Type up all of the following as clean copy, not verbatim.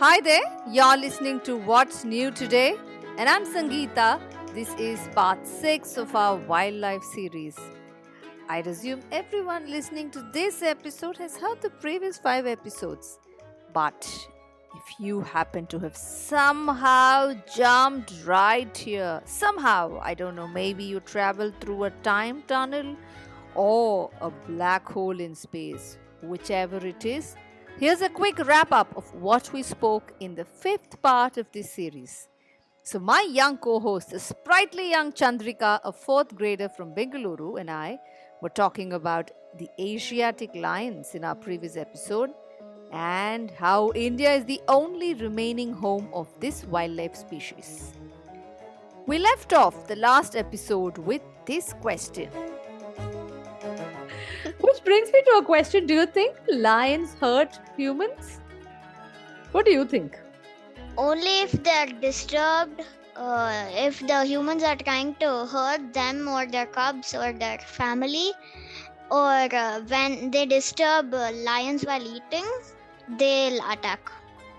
Hi there, you're listening to What's New Today, and I'm Sangeeta. This is part 6 of our wildlife series. I assume everyone listening to this episode has heard the previous 5 episodes. But if you happen to have somehow jumped right here, somehow, I don't know, maybe you traveled through a time tunnel or a black hole in space, whichever it is, here's a quick wrap up of what we spoke in the 5th part of this series. So, my young co host, the sprightly young Chandrika, a 4th grader from Bengaluru, and I were talking about the Asiatic lions in our previous episode and how India is the only remaining home of this wildlife species. We left off the last episode with this question. Which brings me to a question. Do you think lions hurt humans? What do you think? Only if they're disturbed, if the humans are trying to hurt them or their cubs or their family, or when they disturb lions while eating, they'll attack.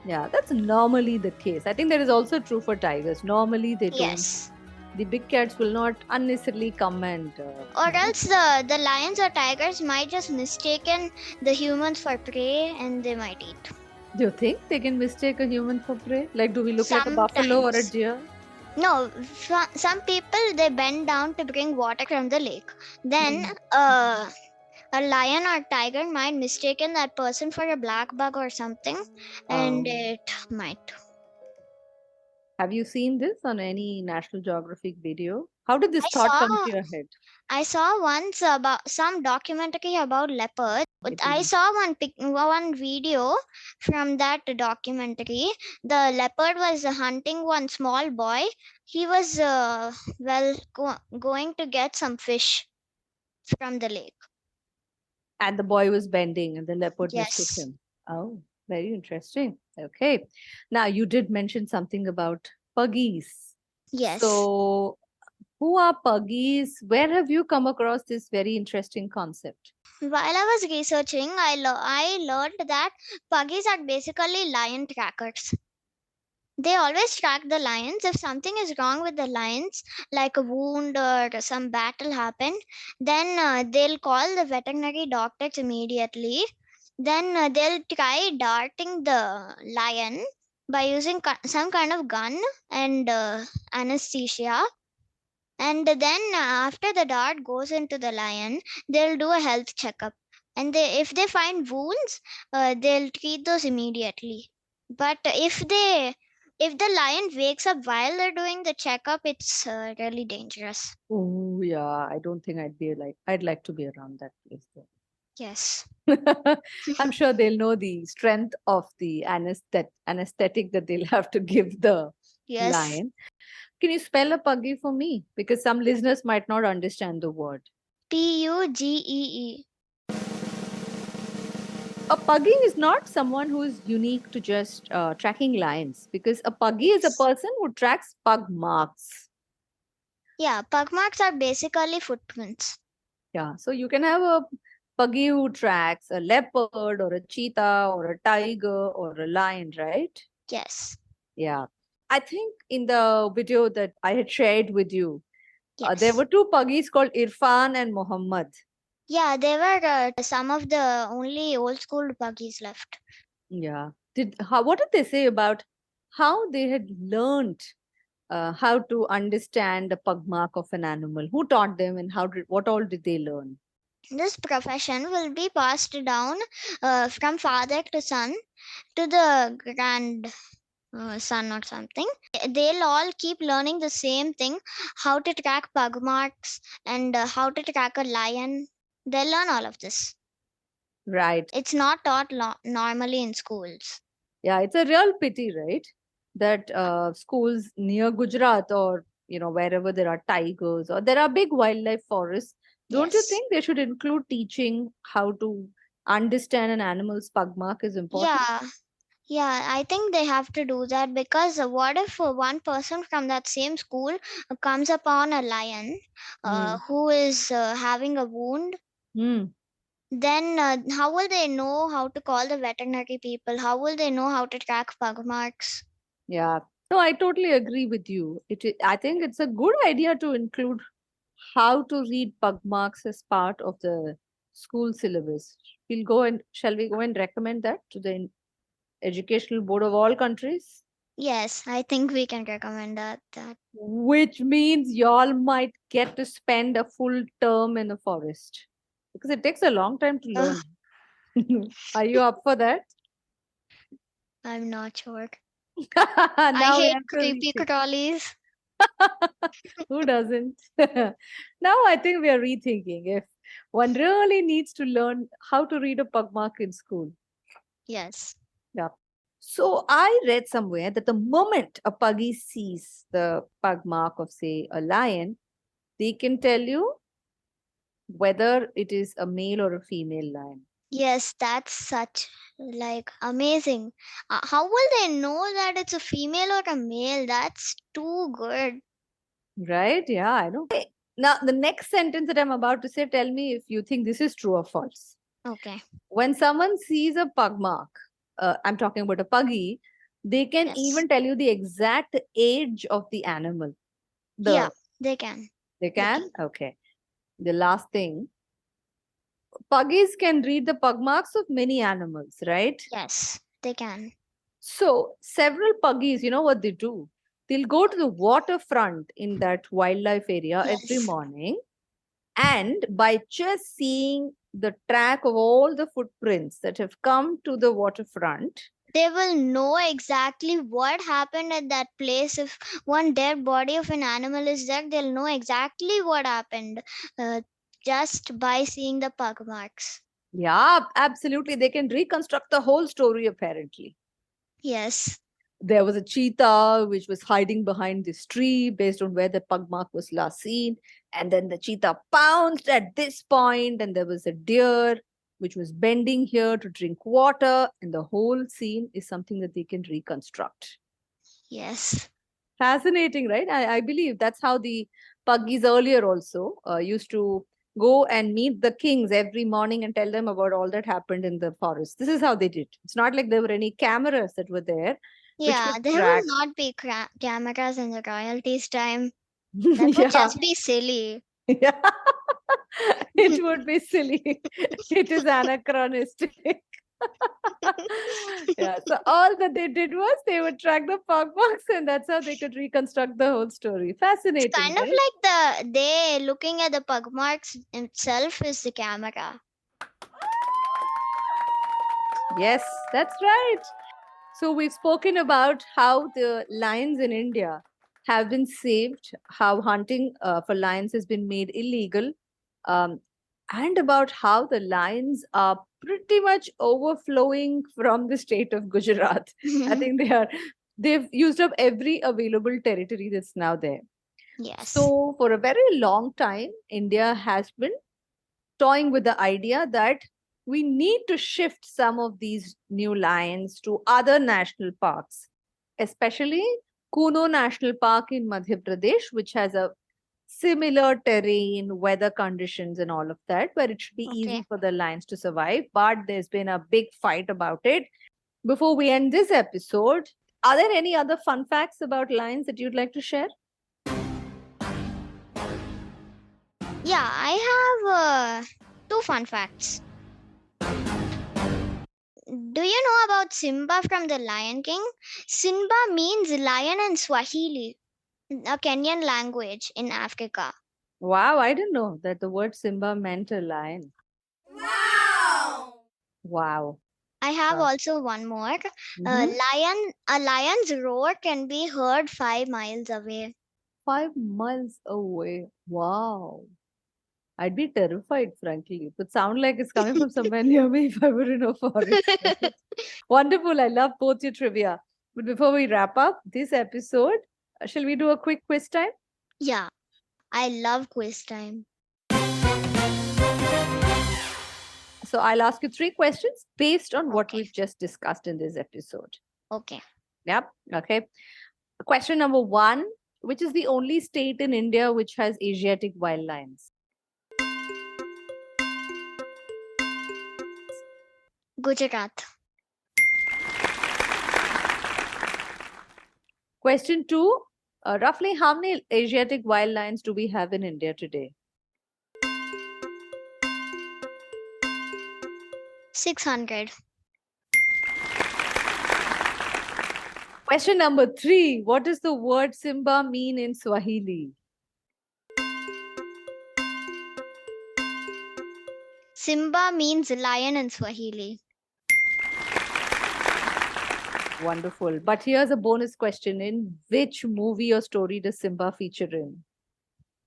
Yeah, that's normally the case. I think that is also true for tigers. Normally they don't. Yes. The big cats will not unnecessarily come and... Or else the lions or tigers might just mistaken the humans for prey and they might eat. Do you think they can mistake a human for prey? Like, do we look like a buffalo or a Sometimes. deer? No, some people, they bend down to bring water from the lake. Then a lion or tiger might mistaken that person for a black bug or something, and it might. Have you seen this on any National Geographic video? How did this I thought come saw- to your head? I saw once about some documentary about leopards. I saw one video from that documentary. The leopard was hunting one small boy. He was going to get some fish from the lake. And the boy was bending and the leopard Yes. mistook him. Oh, very interesting. Okay. Now, you did mention something about puggies. Yes. So, who are puggies? Where have you come across this very interesting concept? While I was researching, I learned that puggies are basically lion trackers. They always track the lions. If something is wrong with the lions, like a wound or some battle happened, then they'll call the veterinary doctors immediately. Then they'll try darting the lion by using some kind of gun and anesthesia. And then after the dart goes into the lion, they'll do a health checkup. And if they find wounds, they'll treat those immediately. But if the lion wakes up while they're doing the checkup, it's really dangerous. Oh, yeah. I don't think I'd like to be around that place though. Yes. I'm sure they'll know the strength of the anesthetic that they'll have to give the Yes. lion. Can you spell a puggy for me? Because some listeners might not understand the word. Pugee. A puggy is not someone who is unique to just tracking lions, because a puggy is a person who tracks pug marks. Yeah, pugmarks are basically footprints. Yeah, so you can have a puggy who tracks a leopard or a cheetah or a tiger or a lion, right? Yes. Yeah. I think in the video that I had shared with you, Yes. there were two puggies called Irfan and Muhammad. Yeah, they were some of the only old school puggies left. Yeah. What did they say about how they had learned how to understand the pug mark of an animal? Who taught them and what all did they learn? This profession will be passed down from father to son to the son or something. They'll all keep learning the same thing, how to track pug marks and how to track a lion. They'll learn all of this. Right. It's not taught normally in schools. Yeah, it's a real pity, right? That schools near Gujarat or wherever there are tigers or there are big wildlife forests, don't you Yes. think they should include teaching how to understand an animal's pug mark is important? Yeah, I think they have to do that, because what if one person from that same school comes upon a lion who is having a wound? Hmm. Then how will they know how to call the veterinary people? How will they know how to track pugmarks? Yeah. No, I totally agree with you. I think it's a good idea to include how to read pug marks as part of the school syllabus. Shall we go and recommend that to the educational board of all countries? Yes, I think we can recommend that. Which means y'all might get to spend a full term in a forest because it takes a long time to Ugh, learn. Are you up for that? I'm not sure. I Now we hate have to creepy rethink. crawlies. Who doesn't? Now I think we are rethinking if one really needs to learn how to read a pugmark in school. Yes. Yeah. So I read somewhere that the moment a puggy sees the pug mark of, say, a lion, they can tell you whether it is a male or a female lion. Yes, that's such like amazing. How will they know that it's a female or a male? That's too good. Right? Yeah, I know. Okay. Now, the next sentence that I'm about to say, tell me if you think this is true or false. Okay. When someone sees a pug mark, I'm talking about a puggy, they can Yes. even tell you the exact age of the animal. Yeah, The they can. They They can. can? Okay. The last thing, puggies can read the pug marks of many animals, right? Yes, they can. So, several puggies, you know what they do? They'll go to the waterfront in that wildlife area every Yes. morning, and by just seeing the track of all the footprints that have come to the waterfront, They will know exactly what happened at that place. If one dead body of an animal is there, they'll know exactly what happened uh, just by seeing the pug marks. yeah, absolutely, they can reconstruct the whole story apparently. Yes. There was a cheetah which was hiding behind this tree based on where the pug mark was last seen. And then the cheetah pounced at this point, and there was a deer which was bending here to drink water. And the whole scene is something that they can reconstruct. Yes. Fascinating, right? I believe that's how the puggies earlier also used to go and meet the kings every morning and tell them about all that happened in the forest. This is how they did. It's not like there were any cameras that were there which Yeah, could there will track. not be cameras in the royalties time. That would Yeah, just be silly. yeah. It would be silly. It is anachronistic. Yeah, so all that they did was they would track the pugmarks, and that's how they could reconstruct the whole story. It's Fascinating, kind of right? like they looking at the pug marks itself is the camera. Yes, that's right. So we've spoken about how the lions in India have been saved, how hunting for lions has been made illegal, um, and about how the lions are pretty much overflowing from the state of Gujarat. I think they've used up every available territory that's now there. Yes. So for a very long time, India has been toying with the idea that we need to shift some of these new lions to other national parks, especially Kuno National Park in Madhya Pradesh, which has a similar terrain, weather conditions, and all of that, where it should be Okay. easy for the lions to survive. But there's been a big fight about it. Before we end this episode, are there any other fun facts about lions that you'd like to share? Yeah, I have two fun facts. Do you know about Simba from the Lion King? Simba means lion in Swahili, a Kenyan language in Africa. Wow, I didn't know that the word Simba meant a lion. Wow! Wow. I have Wow. also one more. Mhm. A lion's roar can be heard 5 miles away. 5 miles away. Wow. I'd be terrified, frankly. It would sound like it's coming from somewhere near me if I were in a forest. Right? Wonderful. I love both your trivia. But before we wrap up this episode, shall we do a quick quiz time? Yeah, I love quiz time. So I'll ask you three questions based on what Okay. we've just discussed in this episode. Okay. Yep. Okay. Question number one: which is the only state in India which has Asiatic wild lions? Gujarat. Question 2. Roughly how many Asiatic wild lions do we have in India today? 600. Question number 3. What does the word Simba mean in Swahili? Simba means lion in Swahili. Wonderful. But here's a bonus question. In which movie or story does Simba feature in?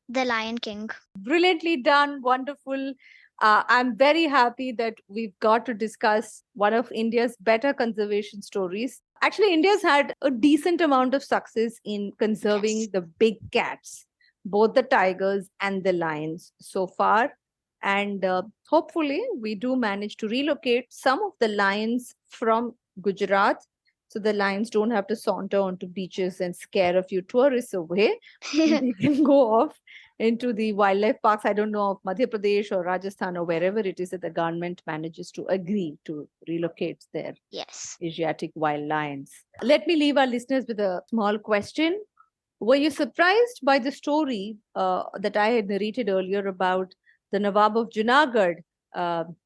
The Lion King. Brilliantly done. Wonderful. I'm very happy that we've got to discuss one of India's better conservation stories. Actually, India's had a decent amount of success in conserving Yes. the big cats, both the tigers and the lions so far. And hopefully, we do manage to relocate some of the lions from Gujarat so the lions don't have to saunter onto beaches and scare a few tourists away. They can go off into the wildlife parks. I don't know of Madhya Pradesh or Rajasthan or wherever it is that the government manages to agree to relocate their Yes. Asiatic wild lions. Let me leave our listeners with a small question. Were you surprised by the story that I had narrated earlier about the Nawab of Junagadh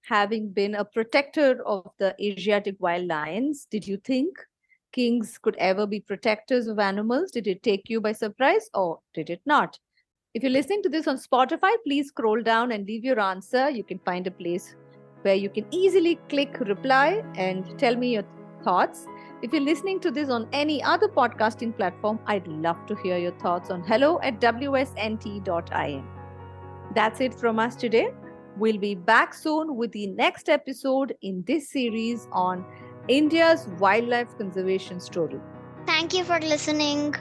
having been a protector of the Asiatic wild lions? Did you think kings could ever be protectors of animals? Did it take you by surprise or did it not? If you're listening to this on Spotify, please scroll down and leave your answer. You can find a place where you can easily click reply and tell me your thoughts. If you're listening to this on any other podcasting platform, I'd love to hear your thoughts on hello@wsnt.in. That's it from us today. We'll be back soon with the next episode in this series on India's wildlife conservation story. Thank you for listening.